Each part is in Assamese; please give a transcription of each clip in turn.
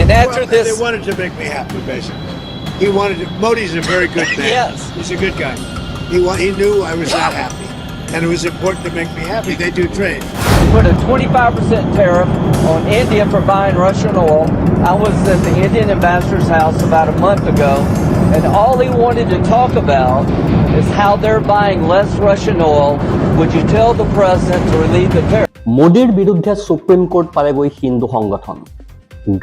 And after They this, wanted to make me happy, basically. He wanted to. Modi's a very good man. Yes. He's a good guy. He knew I was not happy, and it was important to make me happy. They do trade. put a 25% tariff on India for buying Russian oil. I was at the Indian ambassador's house about a month ago, and all he wanted to talk about is how they're buying less Russian oil. Would you tell the president to relieve the tariff? মোদীৰ বিৰুদ্ধে সুপ্ৰিম কোৰ্ট পালেগৈ হিন্দু সংগঠন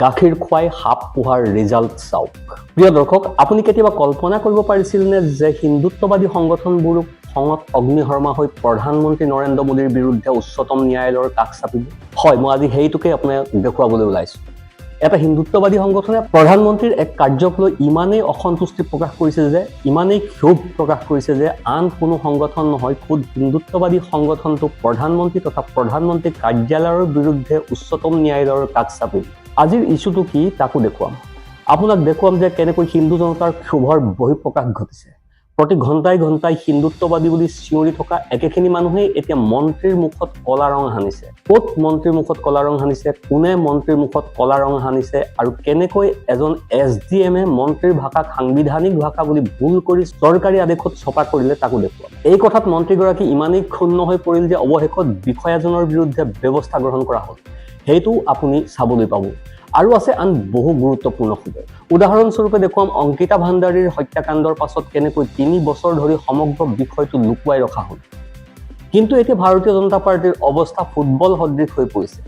গাখীৰ খুৱাই সাপ পোহাৰ ৰিজাল্ট চাওক। প্ৰিয় দৰ্শক, আপুনি কেতিয়াবা কল্পনা কৰিব পাৰিছিলনে যে হিন্দুত্ববাদী সংগঠনবোৰ খঙত অগ্নিশৰ্মা হৈ প্ৰধানমন্ত্ৰী নৰেন্দ্ৰ মোদীৰ বিৰুদ্ধে উচ্চতম ন্যায়ালয়ৰ কাষ চাপিব? হয়, মই আজি সেইটোকে আপোনাক দেখুৱাবলৈ ওলাইছোঁ। এটা হিন্দুত্ববাদী সংগঠনে প্ৰধানমন্ত্ৰীৰ এক কাৰ্যক লৈ ইমানেই অসন্তুষ্টি প্ৰকাশ কৰিছে যে ইমানেই ক্ষোভ প্ৰকাশ কৰিছে যে আন কোনো সংগঠন নহয়, খুদ হিন্দুত্ববাদী সংগঠনটো প্ৰধানমন্ত্ৰী তথা প্ৰধানমন্ত্ৰী কাৰ্যালয়ৰ বিৰুদ্ধে উচ্চতম ন্যায়ালয়ৰ কাষ চাপিল। আজিৰ ইছ্যুটো কি তাকো দেখুৱাম। আপোনাক দেখুৱাম যে কেনেকৈ হিন্দু জনতাৰ ক্ষোভৰ বহিঃপ্ৰকাশ ঘটিছে। প্ৰতি ঘণ্টাই ঘণ্টাই হিন্দুত্ববাদী বুলি চিঞৰি থকা একেখিনি মানুহেই এতিয়া মন্ত্ৰীৰ মুখত কলা ৰং সানিছে। ক'ত মন্ত্ৰীৰ মুখত কলা ৰং সানিছে, কোনে মন্ত্ৰীৰ মুখত কলা ৰং সানিছে আৰু কেনেকৈ এজন SDMে মন্ত্ৰীৰ ভাষাক সাংবিধানিক ভাষা বুলি ভুল কৰি চৰকাৰী আদেশত ছপা কৰিলে তাকো দেখুৱাম। এই কথাত মন্ত্ৰীগৰাকী ইমানেই ক্ষুণ্ণ হৈ পৰিল যে অৱশেষত বিষয়াজনৰ বিৰুদ্ধে ব্যৱস্থা গ্ৰহণ কৰা হ'ল। সেইটো আপুনি চাবলৈ পাব। আৰু আছে আন বহু গুৰুত্বপূৰ্ণ খবৰ। উদাহৰণস্বৰূপে দেখুৱাম অংকিতা ভাণ্ডাৰীৰ হত্যাকাণ্ডৰ পাছত কেনেকৈ 3 বছৰ ধৰি সমগ্ৰ বিষয়টো লুকুৱাই ৰখা হ'ল। কিন্তু এতিয়া ভাৰতীয় জনতা পাৰ্টীৰ অৱস্থা ফুটবল সদৃশ হৈ পৰিছে।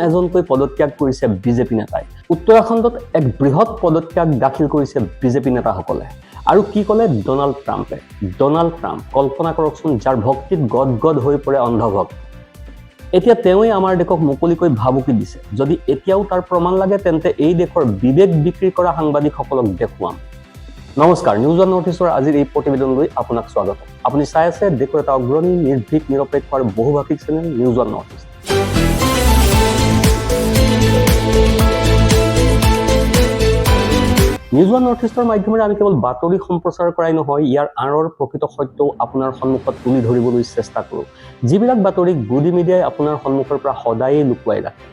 এজনকৈ পদত্যাগ কৰিছে বিজেপি নেতাই। উত্তৰাখণ্ডত এক বৃহৎ পদত্যাগ দাখিল কৰিছে বিজেপি নেতাসকলে। আৰু কি ক'লে ডনাল্ড ট্ৰাম্পে? ডনাল্ড ট্ৰাম্প, কল্পনা কৰকচোন, যাৰ ভক্তিত গদগদ হৈ পৰে অন্ধভক্ত। এতিয়া তেওঁই আমাৰ দেশক মুকলিকৈ ভাবুকি দিছে। যদি এতিয়াও তাৰ প্ৰমাণ লাগে তেন্তে এই দেশৰ বিবেক বিক্ৰী কৰা সাংবাদিকসকলক দেখুৱাম। নমস্কাৰ, নিউজ ওৱান নৰ্থ ইষ্টৰ আজিৰ এই প্ৰতিবেদনলৈ আপোনাক স্বাগতম। আপুনি চাই আছে দেশৰ এটা অগ্ৰণী নিৰ্ভীক নিৰপেক্ষ আৰু বহুভাষিক channel news one north east. News one north ইষ্টৰ মাধ্যমেৰে আমি কেৱল বাতৰি সম্প্ৰচাৰ কৰাই নহয়, ইয়াৰ আঁৰৰ প্ৰকৃত সত্যও আপোনাৰ সন্মুখত তুলি ধৰিবলৈ চেষ্টা কৰোঁ। যিবিলাক বাতৰি গুডি মিডিয়াই আপোনাৰ সন্মুখৰ পৰা সদায়েই লুকুৱাই ৰাখে।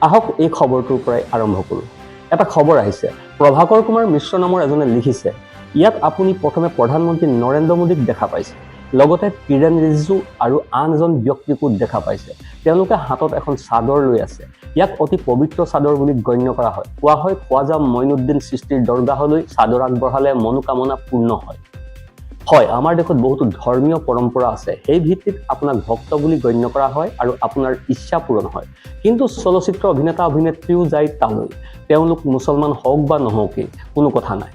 আহক এই খবৰটোৰ পৰাই আৰম্ভ কৰোঁ। এটা খবৰ আহিছে। প্ৰভাকৰ কুমাৰ মিশ্ৰ নামৰ এজনে লিখিছে, ইয়াত আপুনি প্ৰথমে প্ৰধানমন্ত্ৰী নৰেন্দ্ৰ মোদীক দেখা পাইছে, লগতে কিৰেণ ৰিজিজু আৰু আন এজন ব্যক্তিকো দেখা পাইছে। তেওঁলোকে হাতত এখন চাদৰ লৈ আছে। ইয়াক অতি পবিত্ৰ চাদৰ বুলি গণ্য কৰা হয়। কোৱা হয় খ্বাজা মঈনুদ্দিন চিস্তিৰ দৰগাহলৈ চাদৰ আগবঢ়ালে মনোকামনা পূৰ্ণ হয়। হয়, আমাৰ দেশত বহুতো ধৰ্মীয় পৰম্পৰা আছে। সেই ভিত্তিত আপোনাক ভক্ত বুলি গণ্য কৰা হয় আৰু আপোনাৰ ইচ্ছা পূৰণ হয়। কিন্তু চলচ্চিত্ৰ অভিনেতা অভিনেত্ৰীও যায় তালৈ। তেওঁলোক মুছলমান হওক বা নহওকেই কোনো কথা নাই।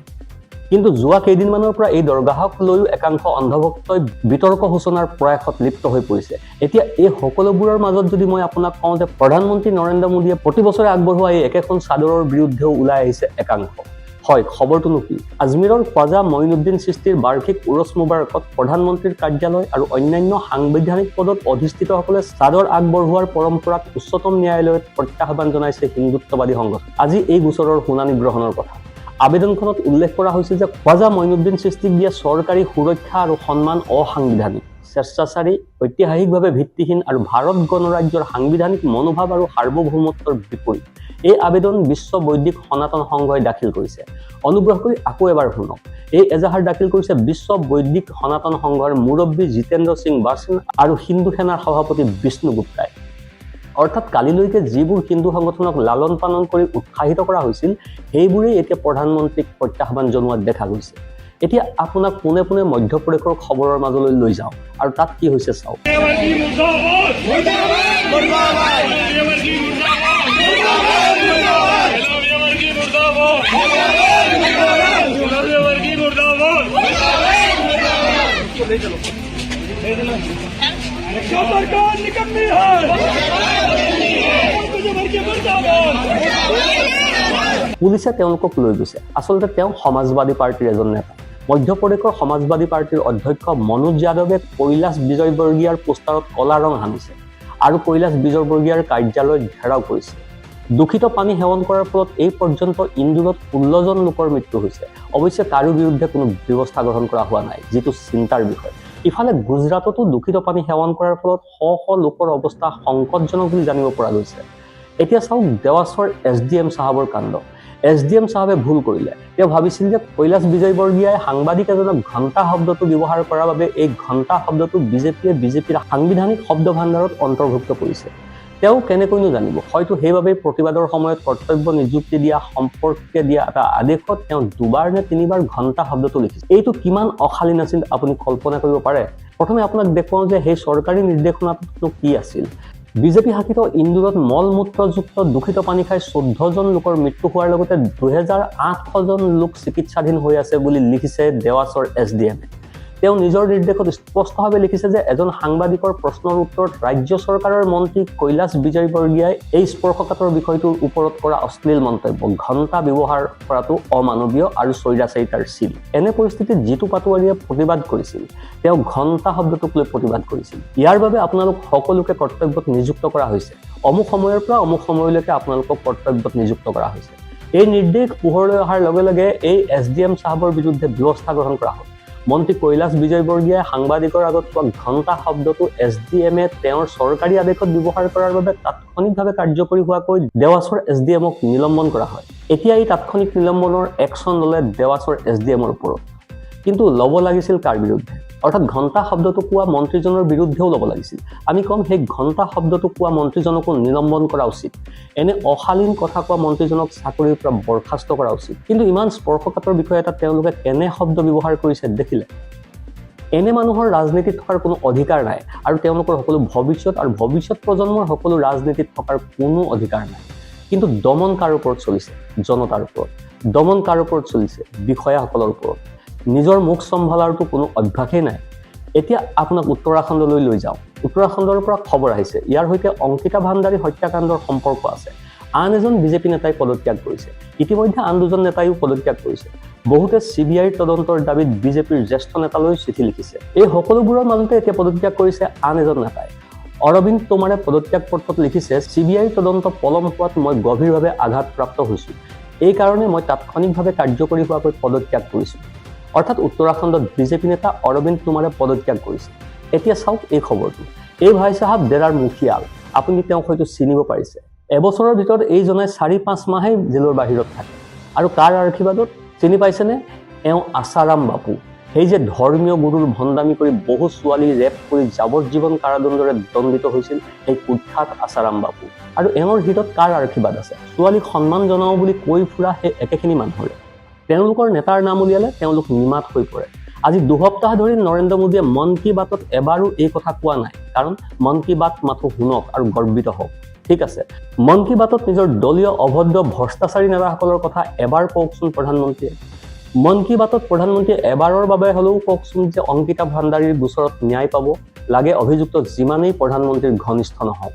কিন্তু যোৱা কেইদিনমানৰ পৰা এই দৰগাহক লৈও একাংশ অন্ধভক্তই বিতৰ্ক সূচনাৰ প্ৰয়াসত লিপ্ত হৈ পৰিছে। এতিয়া এই সকলোবোৰৰ মাজত যদি মই আপোনাক কওঁ যে প্ৰধানমন্ত্ৰী নৰেন্দ্ৰ মোদীয়ে প্ৰতি বছৰে আগবঢ়োৱা এই একেখন চাদৰৰ বিৰুদ্ধেও ওলাই আহিছে একাংশ। হয়, খবৰটোনো কি? আজমেৰৰ খ্বাজা মঈনুদ্দিন চিস্তিৰ বাৰ্ষিক উৰছ মুবাৰকত প্ৰধানমন্ত্ৰীৰ কাৰ্যালয় আৰু অন্যান্য সাংবিধানিক পদত অধিষ্ঠিতসকলে চাদৰ আগবঢ়োৱাৰ পৰম্পৰাক উচ্চতম ন্যায়ালয়ত প্ৰত্যাহ্বান জনাইছে হিন্দুত্ববাদী সংগঠন। আজি এই গোচৰৰ শুনানি গ্ৰহণৰ কথা। আবেদনখনত উল্লেখ কৰা হৈছে যে খ্বাজা মঈনুদ্দিন চিস্তিক দিয়া চৰকাৰী সুৰক্ষা আৰু সন্মান অসাংবিধানিক, স্বেচ্ছাচাৰী, ঐতিহাসিকভাৱে ভিত্তিহীন আৰু ভাৰত গণৰাজ্যৰ সাংবিধানিক মনোভাৱ আৰু সাৰ্বভৌমত্বৰ বিপৰীত। এই আবেদন বিশ্ব বৈদিক সনাতন সংঘই দাখিল কৰিছে। অনুগ্ৰহ কৰি আকৌ এবাৰ শুনক। এই এজাহাৰ দাখিল কৰিছে বিশ্ব বৈদিক সনাতন সংঘৰ মুৰব্বী জিতেন্দ্ৰ সিং বাৰ্সিন আৰু হিন্দু সেনাৰ সভাপতি বিষ্ণু গুপ্তাই। অৰ্থাৎ কালিলৈকে যিবোৰ হিন্দু সংগঠনক লালন পালন কৰি উৎসাহিত কৰা হৈছিল, সেইবোৰেই এতিয়া প্ৰধানমন্ত্ৰীক প্ৰত্যাহ্বান জনোৱা দেখা গৈছে। এতিয়া আপোনাক পোনে পোনে মধ্যপ্ৰদেশৰ খবৰৰ মাজলৈ লৈ যাওঁ আৰু তাত কি হৈছে চাওক। পুলিচে তেওঁলোকক লৈ গৈছে। আচলতে তেওঁ সমাজবাদী পাৰ্টীৰ এজন নেতা। মধ্যপ্ৰদেশৰ সমাজবাদী পাৰ্টীৰ অধ্যক্ষ মনোজ যাদৱে কৈলাশ বিজয়বৰ্গীয়াৰ পোষ্টাৰত কলা ৰং সানিছে আৰু কৈলাশ বিজয়বৰ্গীয়াৰ কাৰ্যালয় ঘেৰাও কৰিছে। দূষিত পানী সেৱন কৰাৰ ফলত এই পৰ্যন্ত ইন্দোৰত 16 জন লোকৰ মৃত্যু হৈছে। অৱশ্যে কাৰো বিৰুদ্ধে কোনো ব্যৱস্থা গ্ৰহণ কৰা হোৱা নাই, যিটো চিন্তাৰ বিষয়। ইফালে গুজৰাটতো দূষিত পানী সেৱন কৰাৰ ফলত শ শ লোকৰ অৱস্থা সংকটজনক বুলি জানিব পৰা গৈছে। এতিয়া চাওক দেৱাসৰ SDM চাহাবৰ কাণ্ড। SDM চাহাবে ভুল কৰিলে। তেওঁ ভাবিছিল যে কৈলাশ বিজয়বৰ্গীয়াই সাংবাদিক এজনক ঘণ্টা শব্দটো ব্যৱহাৰ কৰাৰ বাবে এই ঘণ্টা শব্দটো বিজেপিৰ সাংবিধানিক শব্দ ভাণ্ডাৰত অন্তৰ্ভুক্ত কৰিছে। তেওঁ কেনেকৈনো জানিব? হয়তো সেইবাবেই প্ৰতিবাদৰ সময়ত কৰ্তব্য নিযুক্তি দিয়া সম্পৰ্কে দিয়া এটা আদেশত তেওঁ 2বাৰ নে 3বাৰ ঘণ্টা শব্দটো লিখিছে। এইটো কিমান অশালীন আছিল আপুনি কল্পনা কৰিব পাৰে? প্ৰথমে আপোনাক দেখুৱাওঁ যে সেই চৰকাৰী নিৰ্দেশনাটো কি আছিল। বিজেপি শাসিত ইন্দোৰত মল-মূত্ৰযুক্ত দূষিত পানী খাই 14 জন লোকৰ মৃত্যু হোৱাৰ লগতে 2800 জন লোক চিকিৎসাধীন হৈ আছে বুলি লিখিছে দেৱাসৰ SDM। তেওঁ নিজৰ নিৰ্দেশত স্পষ্টভাৱে লিখিছে যে এজন সাংবাদিকৰ প্ৰশ্নৰ উত্তৰত ৰাজ্য চৰকাৰৰ মন্ত্ৰী কৈলাশ বিজয়বৰ্গীয়াই এই স্পৰ্শকাতৰ বিষয়টোৰ ওপৰত কৰা অশ্লীল মন্তব্য, ঘণ্টা ব্যৱহাৰ কৰাটো অমানৱীয় আৰু স্বৈৰাচাৰিতাৰ চিন। এনে পৰিস্থিতিত জিতু পাটোৱাৰীয়ে প্ৰতিবাদ কৰিছিল। তেওঁ ঘণ্টা শব্দটোক লৈ প্ৰতিবাদ কৰিছিল। ইয়াৰ বাবে আপোনালোক সকলোকে কৰ্তব্যত নিযুক্ত কৰা হৈছে। অমুক সময়ৰ পৰা অমুক সময়লৈকে আপোনালোকক কৰ্তব্যত নিযুক্ত কৰা হৈছে। এই নিৰ্দেশ পোহৰলৈ অহাৰ লগে লগে এই SDM চাহাবৰ বিৰুদ্ধে ব্যৱস্থা গ্ৰহণ কৰা হ'ল। মন্ত্ৰী কৈলাশ বিজয়বৰ্গীয়াই সাংবাদিকৰ আগত কোৱা ঘণ্টা শব্দটো SDM-এ তেওঁৰ চৰকাৰী আদেশত ব্যৱহাৰ কৰাৰ বাবে তাৎক্ষণিকভাৱে কাৰ্যকৰী হোৱাকৈ দেৱাসৰ SDM-ক নিলম্বন কৰা হয়। এতিয়া এই তাৎক্ষণিক নিলম্বনৰ একশ্যন ল'লে দেৱাসৰ SDM-ৰ ওপৰত। কিন্তু ল'ব লাগিছিল কাৰ বিৰুদ্ধে? অৰ্থাৎ ঘণ্টা শব্দটো কোৱা মন্ত্ৰীজনৰ বিৰুদ্ধেও ল'ব লাগিছিল। আমি কম সেই ঘণ্টা শব্দটো কোৱা মন্ত্ৰীজনকো নিলম্বন কৰা উচিত। এনে অশালীন কথা কোৱা মন্ত্ৰীজনক চাকৰিৰ পৰা বৰ্খাস্ত কৰা উচিত। কিন্তু ইমান স্পৰ্শকাতৰ বিষয় এটা তেওঁলোকে কেনে শব্দ ব্যৱহাৰ কৰিছে দেখিলে? এনে মানুহৰ ৰাজনীতিত থকাৰ কোনো অধিকাৰ নাই আৰু তেওঁলোকৰ সকলো ভৱিষ্যত প্ৰজন্মৰ সকলো ৰাজনীতিত থকাৰ কোনো অধিকাৰ নাই। কিন্তু দমন কাৰ ওপৰত চলিছে? জনতাৰ ওপৰত। দমন কাৰ ওপৰত চলিছে? বিষয়াসকলৰ ওপৰত। নিজৰ মুখ চম্ভালাৰতো কোনো অভ্যাসেই নাই। এতিয়া আপোনাক উত্তৰাখণ্ডলৈ লৈ যাওঁ। উত্তৰাখণ্ডৰ পৰা খবৰ আহিছে ইয়াৰ সৈতে অংকিতা ভাণ্ডাৰী হত্যাকাণ্ডৰ সম্পৰ্ক আছে। আন এজন বিজেপি নেতাই পদত্যাগ কৰিছে। ইতিমধ্যে আন দুজন নেতাইও পদত্যাগ কৰিছে। বহুতে CBIৰ তদন্তৰ দাবীত বিজেপিৰ জ্যেষ্ঠ নেতালৈ চিঠি লিখিছে। এই সকলোবোৰৰ মাজতে এতিয়া পদত্যাগ কৰিছে আন এজন নেতাই। অৰবিন্দ টোমাৰে পদত্যাগ পত্ৰত লিখিছে, CBIৰ তদন্ত পলম হোৱাত মই গভীৰভাৱে আঘাতপ্ৰাপ্ত হৈছোঁ। এই কাৰণে মই তাৎক্ষণিকভাৱে কাৰ্যকৰী হোৱাকৈ পদত্যাগ কৰিছোঁ। অৰ্থাৎ উত্তৰাখণ্ডত বিজেপি নেতা অৰবিন্দ টোমাৰে পদত্যাগ কৰিছে। এতিয়া চাওক এই খবৰটো। এই ভাই চাহাব দেৰাৰ মুখিয়াল। আপুনি তেওঁক হয়তো চিনিব পাৰিছে। এবছৰৰ ভিতৰত এইজনে 4-5 মাহেই জেলৰ বাহিৰত থাকে। আৰু কাৰ আশীৰ্বাদত? চিনি পাইছেনে? এওঁ আছাৰাম বাপু। সেই যে ধৰ্মীয় গুৰুৰ ভণ্ডামি কৰি বহু ছোৱালী ৰেপ কৰি যাৱজ্জীৱন কাৰাদণ্ডৰে দণ্ডিত হৈছিল সেই কুখ্যাত আছাৰাম বাপু। আৰু এওঁৰ হিতত কাৰ আশীৰ্বাদ আছে? ছোৱালীক সন্মান জনাওঁ বুলি কৈ ফুৰা সেই একেখিনি মানুহৰে। তেওঁলোকৰ নেতাৰ নাম উলিয়ালে তেওঁলোক নিমাত হৈ পৰে। আজি 2 সপ্তাহ ধৰি নৰেন্দ্ৰ মোদীয়ে মন কী বাতত এবাৰো এই কথা কোৱা নাই। কাৰণ মন কী বাত মাথো শুনক আৰু গৰ্বিত হওক। ঠিক আছে, মন কী বাতত নিজৰ দলীয় অভদ্ৰ ভ্ৰষ্টাচাৰী নেতাসকলৰ কথা এবাৰ কওকচোন প্ৰধানমন্ত্ৰীয়ে। মন কী বাতত প্ৰধানমন্ত্ৰীয়ে এবাৰৰ বাবে হ'লেও কওকচোন যে অংকিতা ভাণ্ডাৰীৰ গোচৰত ন্যায় পাব লাগে অভিযুক্ত যিমানেই প্ৰধানমন্ত্ৰীৰ ঘনিষ্ঠ নহওক।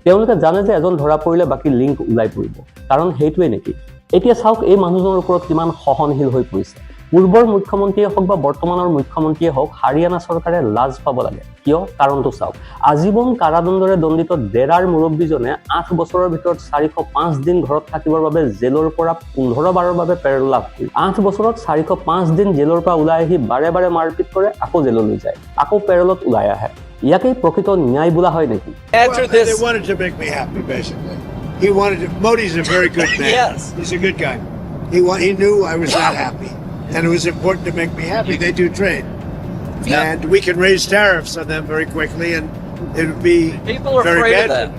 তেওঁলোকে জানে যে এজন ধৰা পৰিলে বাকী লিংক ওলাই পৰিব। কাৰণ সেইটোৱে নেকি? এতিয়া চাওক এই মানুহজনৰ ওপৰত কিমান সহনশীল হৈ পৰিছে। পূৰ্বৰ মুখ্যমন্ত্ৰীয়ে হওক বা বৰ্তমানৰ মুখ্যমন্ত্ৰীয়ে হওক হাৰিয়ানা চৰকাৰে লাজ পাব লাগে। কিয়? কাৰণটো চাওক। আজীৱন কাৰাদণ্ডৰে দণ্ডিত দেৰাৰ মুৰব্বীজনে 8 বছৰৰ ভিতৰত 405 দিন ঘৰত থাকিবৰ বাবে জেলৰ পৰা 15 বাৰৰ বাবে পেৰোল লাভ কৰি 8 বছৰত 405 দিন জেলৰ পৰা ওলাই আহি বাৰে বাৰে মাৰপিট কৰে, আকৌ জেললৈ যায়, আকৌ পেৰোলত ওলাই আহে। ইয়াকেই প্ৰকৃত ন্যায় বোলা হয় নেকি? Answer They this. wanted to make me happy, basically. Modi's a very good man. Yes. He's a good guy. He knew I was not happy. And it was important to make me happy. They do trade. Yeah. And we can raise tariffs on them very quickly, and it would be People are very afraid bad. of that.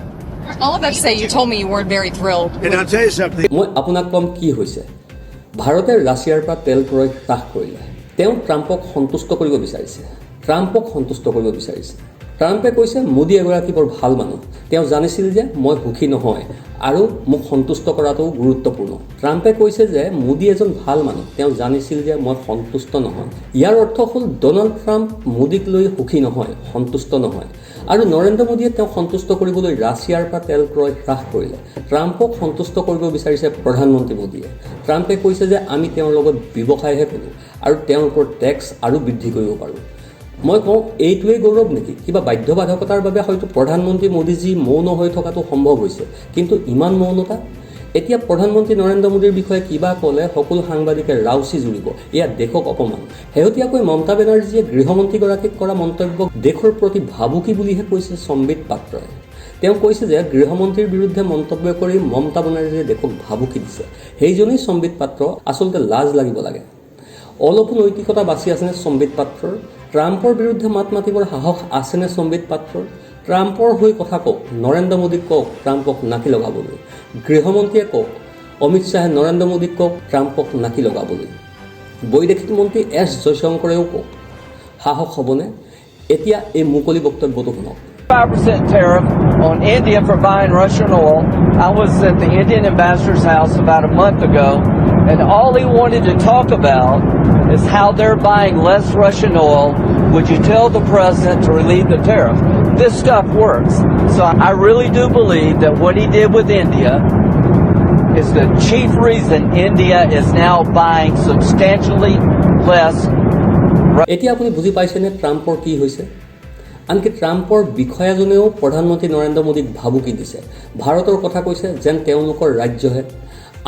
All of that to say, you told me you weren't very thrilled. And I'll tell you something. মই আপোনাক কম কি হৈছে। ভাৰতে ৰাছিয়াৰ পৰা তেল ক্ৰয় হ্ৰাস কৰিলে। তেওঁ ট্ৰাম্পক সন্তুষ্ট কৰিব বিচাৰিছে। ট্ৰাম্পে কৈছে মোদী এগৰাকী বৰ ভাল মানুহ। তেওঁ জানিছিল যে মই সুখী নহয় আৰু মোক সন্তুষ্ট কৰাটো গুৰুত্বপূৰ্ণ। ট্ৰাম্পে কৈছে যে মোদী এজন ভাল মানুহ। তেওঁ জানিছিল যে মই সন্তুষ্ট নহয়। ইয়াৰ অৰ্থ হ'ল ডনাল্ড ট্ৰাম্প মোদীক লৈ সুখী নহয়, সন্তুষ্ট নহয়। আৰু নৰেন্দ্ৰ মোদীয়ে তেওঁক সন্তুষ্ট কৰিবলৈ ৰাছিয়াৰ পৰা তেল ক্ৰয় হ্ৰাস কৰিলে। ট্ৰাম্পক সন্তুষ্ট কৰিব বিচাৰিছে প্ৰধানমন্ত্ৰী মোদীয়ে। ট্ৰাম্পে কৈছে যে আমি তেওঁৰ লগত ব্যৱসায়হে কৰোঁ আৰু তেওঁৰ ওপৰত টেক্স আৰু বৃদ্ধি কৰিব পাৰোঁ। মই কওঁ এইটোৱেই গৌৰৱ নেকি? কিবা বাধ্যবাধকতাৰ বাবে হয়তো প্ৰধানমন্ত্ৰী মোদীজী মৌন হৈ থকাটো সম্ভৱ হৈছে, কিন্তু ইমান মৌনতা? এতিয়া প্ৰধানমন্ত্ৰী নৰেন্দ্ৰ মোদীৰ বিষয়ে কিবা ক'লে সকলো সাংবাদিকে ৰাউচি জুৰিব। এয়া দেশক অপমান। শেহতীয়াকৈ মমতা বেনাৰ্জীয়ে গৃহমন্ত্ৰীগৰাকীক কৰা মন্তব্যক দেশৰ প্ৰতি ভাবুকি বুলিহে কৈছে সম্বিত পাত্ৰই। তেওঁ কৈছে যে গৃহমন্ত্ৰীৰ বিৰুদ্ধে মন্তব্য কৰি মমতা বেনাৰ্জীয়ে দেশক ভাবুকি দিছে। সেইজনেই সম্বিত পাত্ৰ, আচলতে লাজ লাগিব লাগে। অলপো নৈতিকতা বাচি আছেনে সম্বিত পাত্ৰৰ? ট্ৰাম্পৰ বিৰুদ্ধে মাত মাতিবৰ সাহস আছেনে সম্বিত পাত্ৰৰ? ট্ৰাম্পৰ হৈ কথা কওক, নৰেন্দ্ৰ মোদীক কওক ট্ৰাম্পক নাকি লগাবলৈ। গৃহমন্ত্ৰীয়ে কওক, অমিত শ্বাহে নৰেন্দ্ৰ মোদীক কওক ট্ৰাম্পক নাকি লগাবলৈ। বৈদেশিক মন্ত্ৰী এছ জয়শংকৰেও কওক। সাহস হ'বনে? এতিয়া এই মুকলি বক্তব্যটো শুনক। 5% tariff on India for buying Russian oil. I was at the Indian ambassador's house about a month ago, and all he wanted to talk about is how they're buying less Russian oil. Would you tell the president to relieve the tariff? This stuff works. So I really do believe that what he did with India is the chief reason India is now buying substantially less. এতিয়া আপুনি বুজি পাইছেনে ট্ৰাম্পৰ কি হৈছে? আনকি ট্ৰাম্পৰ বিষয়াজনেও প্ৰধানমন্ত্ৰী নৰেন্দ্ৰ মোদীক ভাবুকি দিছে। ভাৰতৰ কথা কৈছে যেন তেওঁলোকৰ ৰাজ্যহে,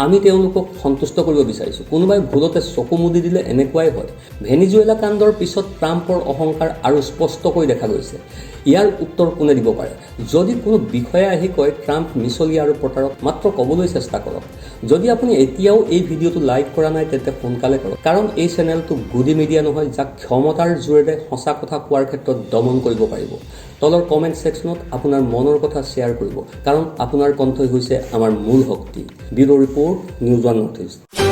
আমি তেওঁলোকক সন্তুষ্ট কৰিব বিচাৰিছোঁ। কোনোবাই ভুলতে চকু মুদি দিলে এনেকুৱাই হয়। ভেনিজুৱেলা কাণ্ডৰ পিছত ট্ৰাম্পৰ অহংকাৰ আৰু স্পষ্টকৈ দেখা গৈছে। ইয়াৰ উত্তৰ কোনে দিব পাৰে? যদি কোনো বিষয়া আহি কয় ট্ৰাম্প মিছলীয়া আৰু প্ৰতাৰক, মাত্ৰ ক'বলৈ চেষ্টা কৰক। যদি আপুনি এতিয়াও এই ভিডিঅ'টো লাইক কৰা নাই তেন্তে সোনকালে কৰক, কাৰণ এই চেনেলটো গুডি মিডিয়া নহয় যাক ক্ষমতাৰ জোৰেৰে সঁচা কথা কোৱাৰ ক্ষেত্ৰত দমন কৰিব পাৰিব। তলৰ কমেণ্ট ছেকশ্যনত আপোনাৰ মনৰ কথা শ্বেয়াৰ কৰিব, কাৰণ আপোনাৰ কণ্ঠই হৈছে আমাৰ মূল শক্তি। Bureau' report, news one north east.